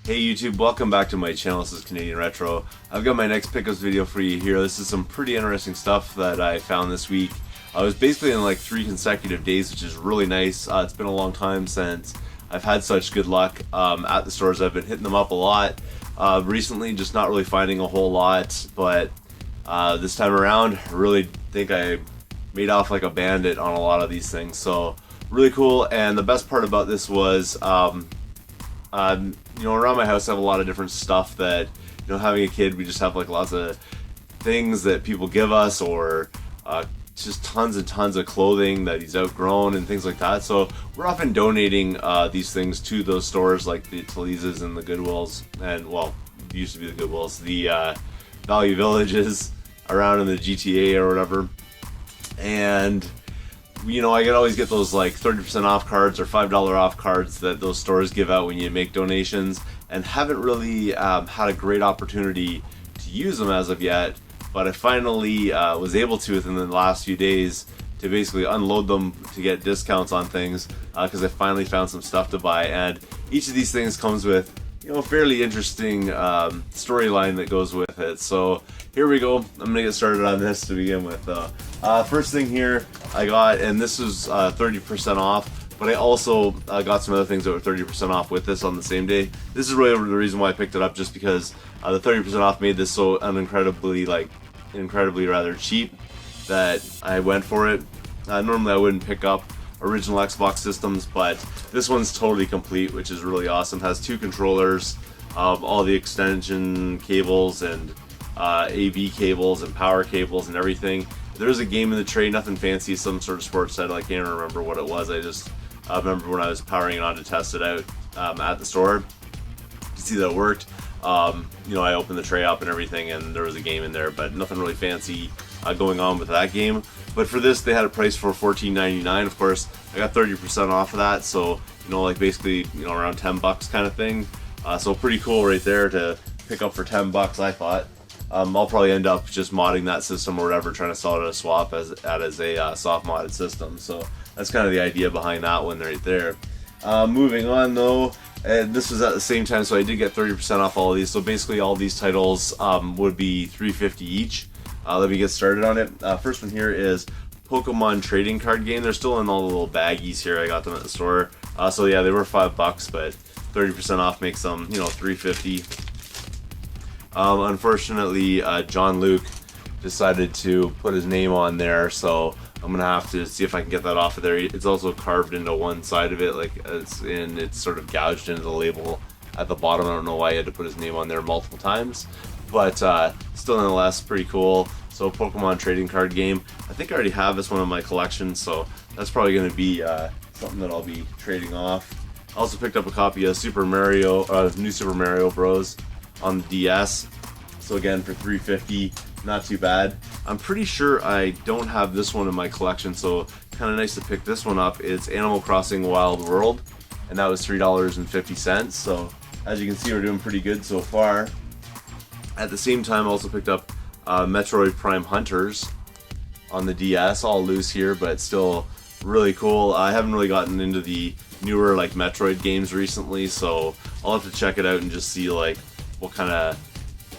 Hey YouTube, welcome back to my channel. This is Canadian Retro. I've got my next pickups video for you here. This is some pretty interesting stuff that I found this week. I was basically in like 3 consecutive days, which is really nice. It's been a long time since I've had such good luck at the stores. I've been hitting them up a lot. Recently, just not really finding a whole lot, but this time around, I really think I made off like a bandit on a lot of these things. So really cool. And the best part about this was you know, around my house I have a lot of different stuff that, you know, having a kid, we just have like lots of things that people give us, or just tons and tons of clothing that he's outgrown and things like that. So we're often donating these things to those stores like the Talises and the Goodwills, and well, it used to be the Goodwills, the Value Villages around in the GTA or whatever. And you know, I could always get those like 30% off cards or $5 off cards that those stores give out when you make donations, and haven't really had a great opportunity to use them as of yet. But I finally was able to within the last few days to basically unload them to get discounts on things, because I finally found some stuff to buy. And each of these things comes with, you know, a fairly interesting storyline that goes with it. So here we go. I'm gonna get started on this to begin with. First thing here I got, and this was 30% off, but I also got some other things that were 30% off with this on the same day. This is really the reason why I picked it up, just because the 30% off made this so incredibly rather cheap that I went for it. Normally I wouldn't pick up original Xbox systems, but this one's totally complete, which is really awesome. Has 2 controllers, all the extension cables and AV cables and power cables and everything. There's a game in the tray, nothing fancy, some sort of sports title. I can't remember what it was. I just remember when I was powering it on to test it out at the store to see that it worked. You know, I opened the tray up and everything, and there was a game in there, but nothing really fancy going on with that game. But for this, they had a price for $14.99. Of course, I got 30% off of that, so you know, like basically, you know, around 10 bucks kind of thing. So pretty cool right there to pick up for 10 bucks, I thought. I'll probably end up just modding that system or whatever, trying to sell it at a swap as a soft modded system. So that's kind of the idea behind that one right there. Moving on though, and this was at the same time, so I did get 30% off all of these. So basically all these titles would be $3.50 each. Let me get started on it. First one here is Pokemon trading card game. They're still in all the little baggies here. I got them at the store. So yeah, they were $5, but 30% off makes them, you know, $3.50. Unfortunately, John Luke decided to put his name on there, so I'm gonna have to see if I can get that off of there. It's also carved into one side of it, like it's sort of gouged into the label at the bottom. I don't know why he had to put his name on there multiple times, but still nonetheless pretty cool. So Pokemon trading card game. I think I already have this one in my collection, so that's probably gonna be something that I'll be trading off. I also picked up a copy of New Super Mario Bros. On the DS, so again for $3.50, not too bad. I'm pretty sure I don't have this one in my collection, so kind of nice to pick this one up. It's Animal Crossing Wild World, and that was $3.50. So as you can see, we're doing pretty good so far. At the same time, I also picked up Metroid Prime Hunters on the DS, all loose here, but still really cool. I haven't really gotten into the newer like Metroid games recently, so I'll have to check it out and just see like what kind of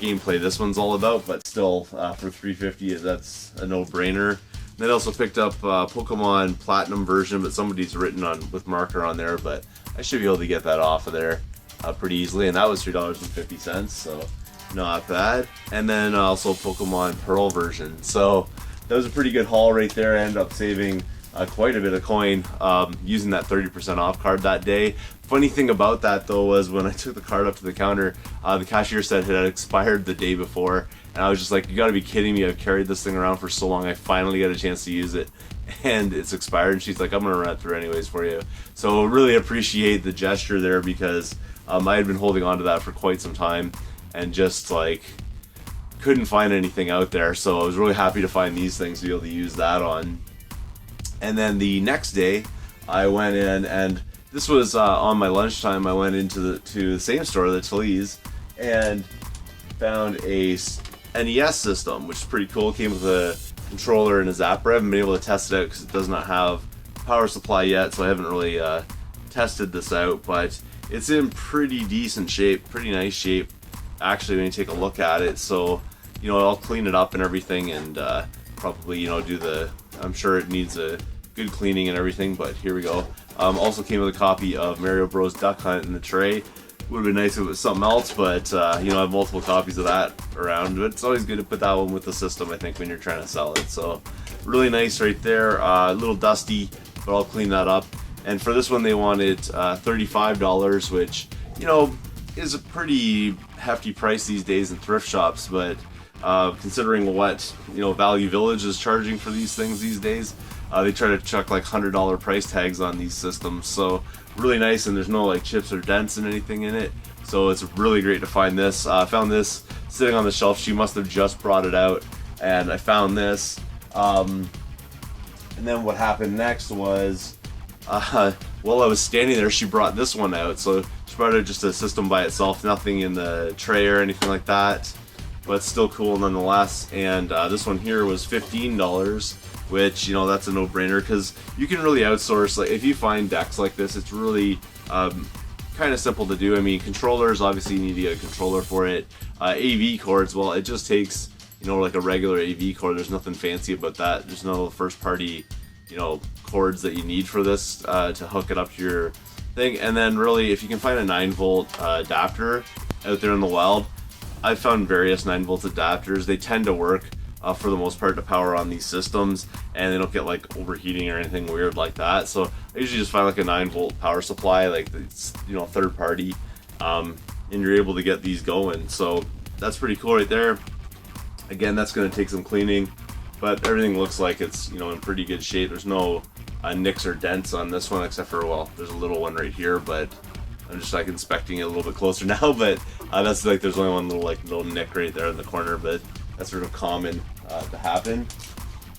gameplay this one's all about, but still for $3.50 that's a no-brainer. Then I also picked up Pokemon Platinum version, but somebody's written on with marker on there, but I should be able to get that off of there pretty easily, and that was $3.50, so not bad. And then also Pokemon Pearl version, so that was a pretty good haul right there. I ended up saving quite a bit of coin using that 30% off card that day. Funny thing about that though was when I took the card up to the counter, the cashier said it had expired the day before, and I was just like, you gotta be kidding me, I've carried this thing around for so long, I finally got a chance to use it and it's expired. And she's like, I'm gonna run it through anyways for you. So really appreciate the gesture there, because I had been holding on to that for quite some time and just like couldn't find anything out there, so I was really happy to find these things to be able to use that on. And then the next day I went in, and this was on my lunchtime. I went into the same store, the Thalese, and found a NES system, which is pretty cool. It came with a controller and a zapper. I haven't been able to test it out because it does not have power supply yet, so I haven't really tested this out, but it's in pretty decent shape, pretty nice shape actually when you take a look at it. So you know, I'll clean it up and everything, and probably, you know, do the, I'm sure it needs a good cleaning and everything, but here we go. Also came with a copy of Mario Bros. Duck Hunt in the tray. Would have been nice if it was something else, but you know, I have multiple copies of that around. But it's always good to put that one with the system, I think, when you're trying to sell it. So really nice right there. A little dusty, but I'll clean that up. And for this one, they wanted $35, which, you know, is a pretty hefty price these days in thrift shops. But considering what, you know, Value Village is charging for these things these days, they try to chuck like $100 price tags on these systems. So really nice, and there's no like chips or dents and anything in it. So it's really great to find this. I found this sitting on the shelf. She must have just brought it out, and I found this. And then what happened next was, while I was standing there, she brought this one out. So she brought out just a system by itself, nothing in the tray or anything like that, but it's still cool nonetheless. And this one here was $15, which, you know, that's a no-brainer, because you can really outsource. Like, if you find decks like this, it's really kind of simple to do. I mean, controllers, obviously you need to get a controller for it. AV cords, well, it just takes, you know, like a regular AV cord. There's nothing fancy about that. There's no first-party, you know, cords that you need for this to hook it up to your thing. And then really, if you can find a 9-volt adapter out there in the wild, I've found various 9-volt adapters. They tend to work for the most part to power on these systems, and they don't get like overheating or anything weird like that. So I usually just find like a 9-volt power supply, like it's, you know, third party, and you're able to get these going. So that's pretty cool right there. Again, that's going to take some cleaning, but everything looks like it's, you know, in pretty good shape. There's no nicks or dents on this one, except for, well, there's a little one right here, but I'm just like inspecting it a little bit closer now. But that's like, there's only one little nick right there in the corner, but that's sort of common to happen.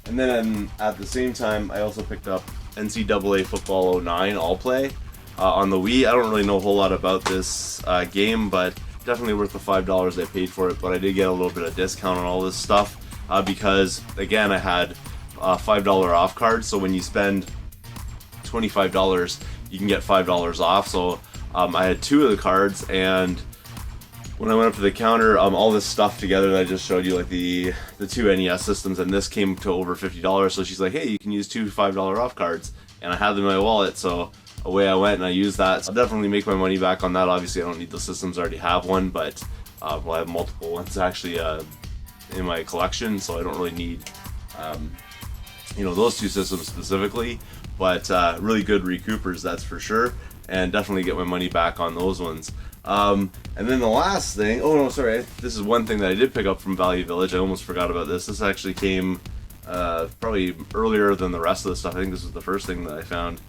And then at the same time, I also picked up NCAA Football 09 All Play on the Wii. I don't really know a whole lot about this game, but definitely worth the $5 I paid for it. But I did get a little bit of discount on all this stuff because, again, I had $5 off cards. So when you spend $25, you can get $5 off. So I had 2 of the cards, and when I went up to the counter, all this stuff together that I just showed you, like the 2 NES systems, and this came to over $50. So she's like, hey, you can use 2 $5 off cards, and I had them in my wallet. So away I went and I used that. So I'll definitely make my money back on that. Obviously, I don't need the systems, I already have one, but well, I have multiple ones actually in my collection, so I don't really need you know, those 2 systems specifically. But really good recoupers, that's for sure, and definitely get my money back on those ones. And then the last thing, oh no, sorry, this is one thing that I did pick up from Value Village. I almost forgot about this. This actually came probably earlier than the rest of the stuff. I think this was the first thing that I found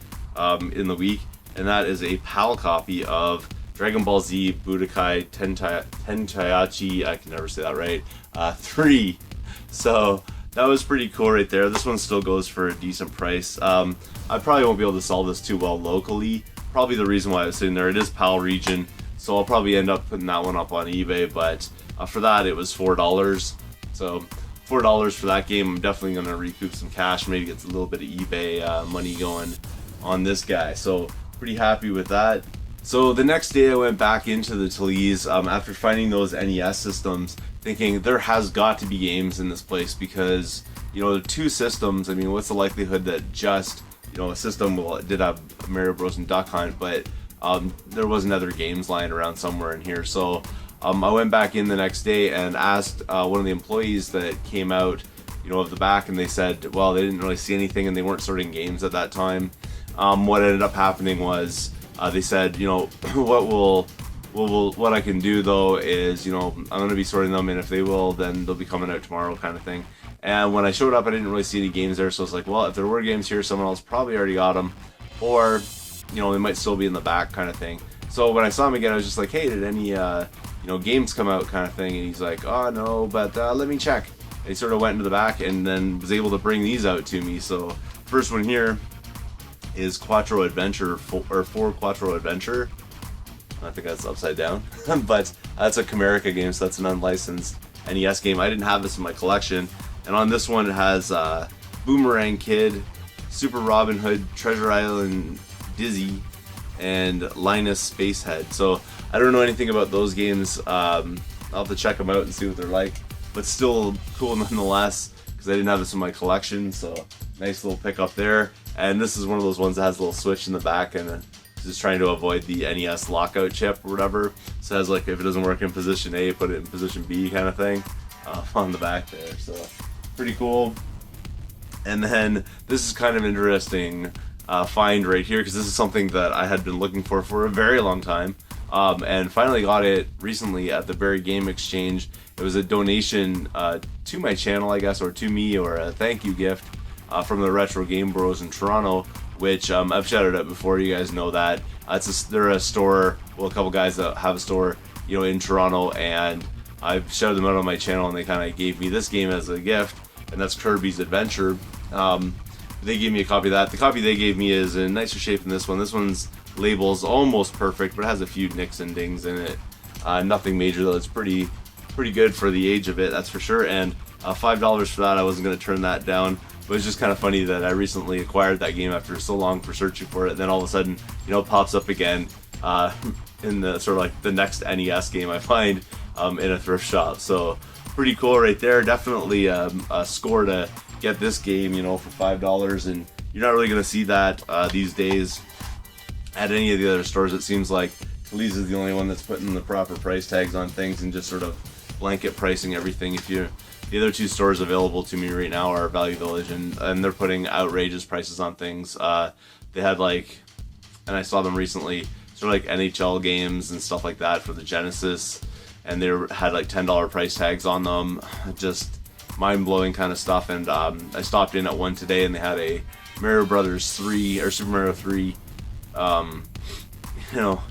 in the week, and that is a PAL copy of Dragon Ball Z Budokai Tenkaichi, I can never say that right, 3. So that was pretty cool right there. This one still goes for a decent price. I probably won't be able to sell this too well locally. Probably the reason why I was sitting there, it is PAL region, so I'll probably end up putting that one up on eBay, but for that it was $4. So $4 for that game. I'm definitely going to recoup some cash, maybe get a little bit of eBay money going on this guy. So pretty happy with that. So the next day I went back into the Thalese after finding those NES systems, thinking there has got to be games in this place, because, you know, the 2 systems, I mean, what's the likelihood that just, you know, a system, well, it did have Mario Bros. And Duck Hunt, but there wasn't other games lying around somewhere in here. So I went back in the next day and asked one of the employees that came out, you know, of the back, and they said, well, they didn't really see anything, and they weren't sorting games at that time. What ended up happening was they said, you know, what I can do though is, you know, I'm going to be sorting them, and if they will, then they'll be coming out tomorrow, kind of thing. And when I showed up, I didn't really see any games there, so I was like, well, if there were games here, someone else probably already got them, or, you know, they might still be in the back, kind of thing. So when I saw him again, I was just like, hey, did any games come out, kind of thing? And he's like, oh no, but let me check. And he sort of went into the back and then was able to bring these out to me. So first one here is Quattro Adventure, or 4 Quattro Adventure. I think that's upside down, but that's a Camerica game, so that's an unlicensed NES game. I didn't have this in my collection, and on this one it has Boomerang Kid, Super Robin Hood, Treasure Island Dizzy, and Linus Spacehead. So I don't know anything about those games. I'll have to check them out and see what they're like, but still cool nonetheless, because I didn't have this in my collection. So nice little pickup there. And this is one of those ones that has a little switch in the back, and just trying to avoid the NES lockout chip or whatever. So it has like, if it doesn't work in position A, put it in position B kind of thing on the back there. So pretty cool. And then this is kind of interesting find right here, because this is something that I had been looking for a very long time, and finally got it recently at the Barrie Game Exchange. It was a donation to my channel, I guess, or to me, or a thank you gift from the Retro Game Bros in Toronto, which I've shouted out before. You guys know that they're a store, well, a couple guys that have a store, in Toronto, and I've shouted them out on my channel, and they kind of gave me this game as a gift, and that's Kirby's Adventure. They gave me a copy of that. The copy they gave me is in nicer shape than this one. This one's label's almost perfect, but it has a few nicks and dings in it. Nothing major though. It's pretty good for the age of it, that's for sure. And $5 for that, I wasn't going to turn that down. But it's just kind of funny that I recently acquired that game after so long for searching for it, and then all of a sudden, it pops up again in the sort of like the next NES game I find in a thrift shop. So pretty cool right there. Definitely a score to get this game, for $5, and you're not really going to see that these days at any of the other stores. It seems like Kalisz is the only one that's putting the proper price tags on things and just sort of blanket pricing everything. The other 2 stores available to me right now are Value Village, and they're putting outrageous prices on things. They had and I saw them recently, sort of like NHL games and stuff like that for the Genesis, and they had like $10 price tags on them. Just mind-blowing kind of stuff. And I stopped in at one today, and they had a Mario Brothers 3 or Super Mario 3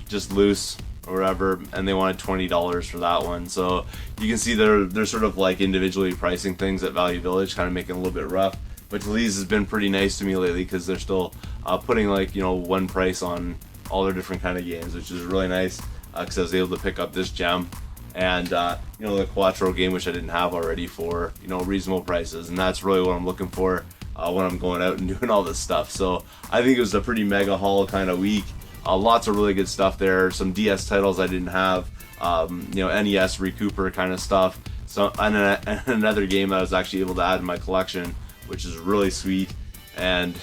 just loose or whatever, and they wanted $20 for that one. So you can see they're sort of like individually pricing things at Value Village, kind of making it a little bit rough. But Kalisz has been pretty nice to me lately, because they're still putting one price on all their different kind of games, which is really nice, because I was able to pick up this gem and the Quattro game, which I didn't have already, for reasonable prices. And that's really what I'm looking for when I'm going out and doing all this stuff. So I think it was a pretty mega haul kind of week. Lots of really good stuff there. Some DS titles I didn't have, NES Recooper kind of stuff. So and another game that I was actually able to add in my collection, which is really sweet. And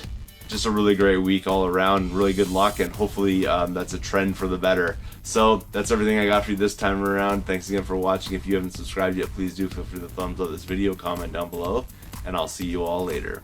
just a really great week all around. Really good luck, and hopefully that's a trend for the better. So that's everything I got for you this time around. Thanks again for watching. If you haven't subscribed yet, please do. Feel free to thumbs up this video, comment down below, and I'll see you all later.